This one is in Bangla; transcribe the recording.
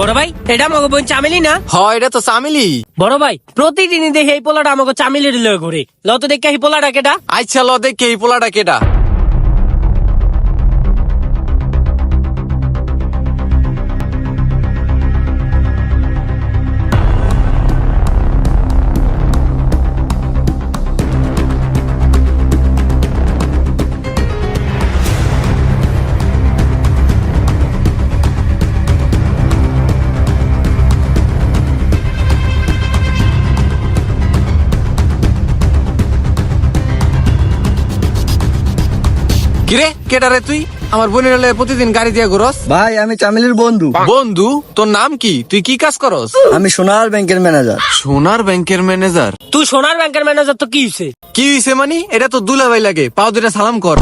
বড় ভাই এটা আমাকে বোন চামেলি না? হয় এটা তো চামিলি। বড় ভাই প্রতিদিনই দেখি এই পোলাটা আমাকে চামেলির লয়ে ঘুরে। লত দেখে এই পোলাটা কেটা? আচ্ছা ল দেখে এই পোলাটা কেডা। কিরে কেডা রে তুই? আমার বোনের হলে প্রতিদিন গাড়ি দিয়ে ঘুরস। ভাই আমি চামেলির বন্ধু। বন্ধু তোর নাম কি? তুই কি কাজ করস? আমি সোনার ব্যাংকের ম্যানেজার। সোনার ব্যাংকের ম্যানেজার? তুই সোনার ব্যাংকের ম্যানেজার তো কি হইছে? কি হইছে মানি? এটা তো দুলাভাই লাগে, পাও দুটা সালাম কর।